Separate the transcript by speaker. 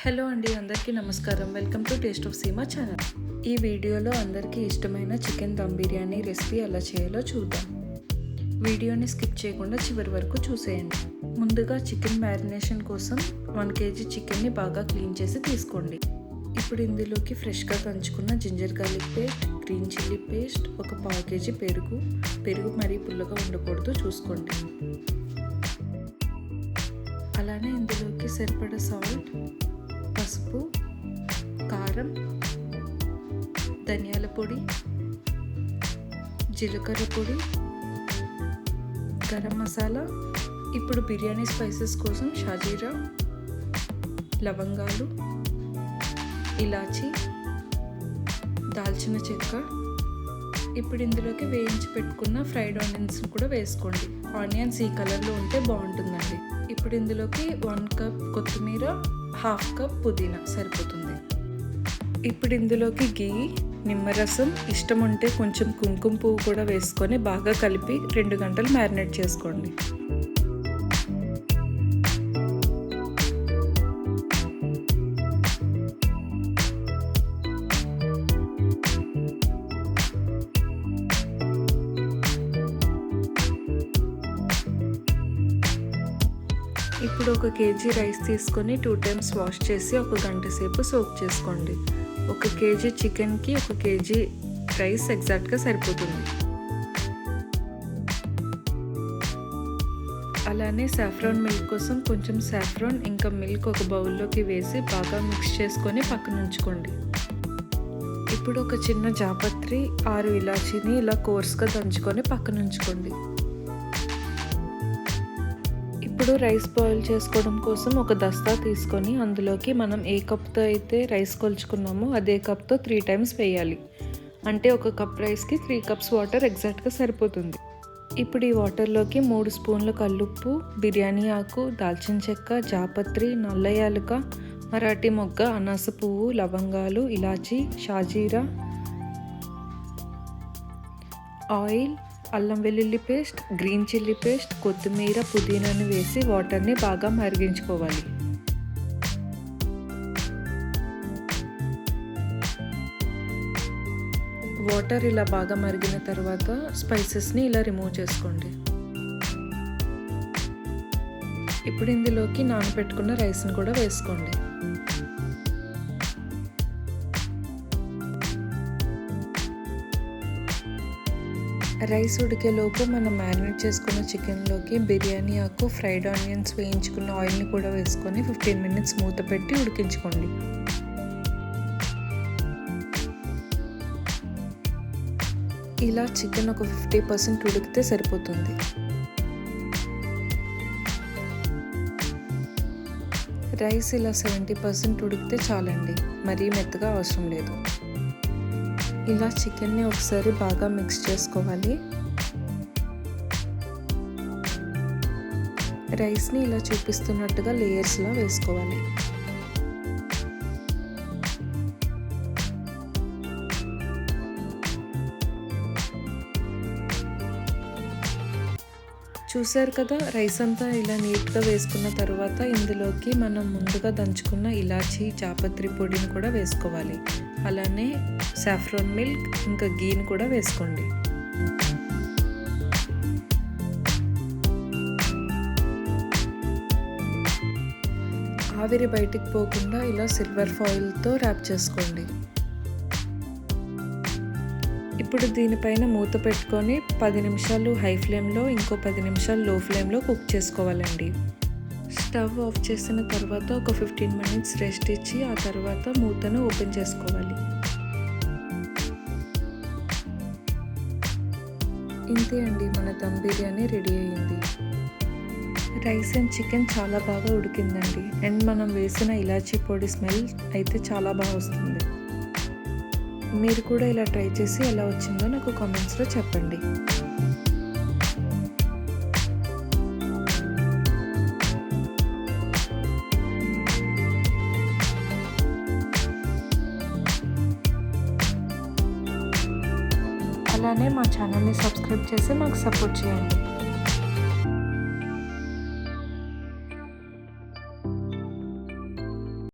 Speaker 1: Hello అండి, అందరికీ నమస్కారం. Welcome to taste of Seema channel. ఈ వీడియోలో అందరికీ ఇష్టమైన చికెన్ దమ్ బిర్యానీ రెసిపీ ఎలా చేయాలో చూద్దాం. వీడియోని స్కిప్ చేయకుండా చివరి వరకు చూసేయండి. ముందుగా చికెన్ మ్యారినేషన్ కోసం 1 kg చికెన్ని బాగా క్లీన్ చేసి తీసుకోండి. ఇప్పుడు ఇందులోకి ఫ్రెష్గా దంచుకున్న ginger garlic paste, green chilli paste, ఒక 1/2 kg పెరుగు మరీ పుల్లగా ఉండకూడదు చూసుకోండి. అలానే ఇందులోకి సరిపడా సాల్ట్, పసుపు, కారం, ధనియాల పొడి, జీలకర్ర పొడి, గరం మసాలా. ఇప్పుడు బిర్యానీ స్పైసెస్ కోసం షాజీరా, లవంగాలు, ఇలాచి, దాల్చిన చెక్క. ఇప్పుడు ఇందులోకి వేయించి పెట్టుకున్న ఫ్రైడ్ ఆనియన్స్ కూడా వేసుకోండి. ఆనియన్స్ ఈ కలర్లో ఉంటే బాగుంటుందండి. ఇప్పుడు ఇందులోకి 1 కప్ కొత్తిమీర, 1/2 కప్ పుదీనా సరిపోతుంది. ఇప్పుడు ఇందులోకి గీ, నిమ్మరసం, ఇష్టం ఉంటే కొంచెం కుంకుమ పువ్వు కూడా వేసుకొని బాగా కలిపి 2 గంటలు మ్యారినేట్ చేసుకోండి. ఇప్పుడు 1 kg రైస్ తీసుకొని 2 times వాష్ చేసి 1 గంట సేపు సోక్ చేసుకోండి. 1 kg చికెన్కి 1 kg రైస్ ఎగ్జాక్ట్గా సరిపోతుంది. అలానే సాఫ్రాన్ మిల్క్ కోసం కొంచెం సాఫ్రాన్ ఇంకా మిల్క్ ఒక బౌల్లోకి వేసి బాగా మిక్స్ చేసుకొని పక్కన ఉంచుకోండి. ఇప్పుడు ఒక చిన్న జాపత్రి, 6 ఇలాచీని ఇలా కోర్స్గా దంచుకొని పక్కన ఉంచుకోండి. ఇప్పుడు రైస్ బాయిల్ చేసుకోవడం కోసం ఒక దస్తా తీసుకొని అందులోకి మనం ఏ కప్తో అయితే రైస్ కొలుచుకున్నామో అదే కప్తో 3 times వేయాలి. అంటే 1 కప్ రైస్కి 3 cups వాటర్ ఎగ్జాక్ట్గా సరిపోతుంది. ఇప్పుడు ఈ వాటర్లోకి 3 స్పూన్ల కల్లుప్పు, బిర్యానీ ఆకు, దాల్చిన చెక్క, జాపత్రి, నల్ల యాలుక, మరాఠీ మొగ్గ, అనాస పువ్వు, లవంగాలు, ఇలాచి, షాజీరా, ఆయిల్, అల్లం వెల్లుల్లి పేస్ట్, గ్రీన్ చిల్లీ పేస్ట్, కొత్తిమీర, పుదీనాను వేసి వాటర్ని బాగా మరిగించుకోవాలి. వాటర్ ఇలా బాగా మరిగిన తర్వాత స్పైసెస్ని ఇలా రిమూవ్ చేసుకోండి. ఇప్పుడు ఇందులోకి నానబెట్టుకున్న రైస్ని కూడా వేసుకోండి. రైస్ ఉడికేలోపు మనం మ్యారినేట్ చేసుకున్న చికెన్లోకి బిర్యానీ ఆకు, ఫ్రైడ్ ఆనియన్స్, వేయించుకున్న ఆయిల్ని కూడా వేసుకొని 15 minutes మూత పెట్టి ఉడికించుకోండి. ఇలా చికెన్ ఒక 50% ఉడికితే సరిపోతుంది. రైస్ ఇలా 70% ఉడికితే చాలండి, మరీ మెత్తగా అవసరం లేదు. ఇలా చికెన్ని ఒకసారి బాగా మిక్స్ చేసుకోవాలి. రైస్ని ఇలా చూపిస్తున్నట్టుగా లేయర్స్లా వేసుకోవాలి. చూసారు కదా, రైస్ అంతా ఇలా నీట్గా వేసుకున్న తర్వాత ఇందులోకి మనం ముందుగా దంచుకున్న ఇలాచీ, జాపత్రి పొడిని కూడా వేసుకోవాలి. అలానే సాఫ్రాన్ మిల్క్ ఇంకా గీని కూడా వేసుకోండి. ఆవిరి బయటికి పోకుండా ఇలా సిల్వర్ ఫాయిల్తో ర్యాప్ చేసుకోండి. ఇప్పుడు దీనిపైన మూత పెట్టుకొని 10 నిమిషాలు హై ఫ్లేమ్లో, ఇంకో 10 నిమిషాలు లో ఫ్లేమ్లో కుక్ చేసుకోవాలండి. స్టవ్ ఆఫ్ చేసిన తర్వాత ఒక 15 minutes రెస్ట్ ఇచ్చి ఆ తర్వాత మూతను ఓపెన్ చేసుకోవాలి. ఇంతే అండి, మన దమ్ బిర్యానీ రెడీ అయ్యింది. రైస్ అండ్ చికెన్ చాలా బాగా ఉడికిందండి. అండ్ మనం వేసిన ఇలాచీ పొడి స్మెల్ అయితే చాలా బాగా వస్తుంది. మీరు కూడా ఇలా ట్రై చేసి ఎలా వచ్చిందో నాకు కామెంట్స్లో చెప్పండి. అలానే మా ఛానల్ని సబ్స్క్రైబ్ చేసి మాకు సపోర్ట్ చేయండి.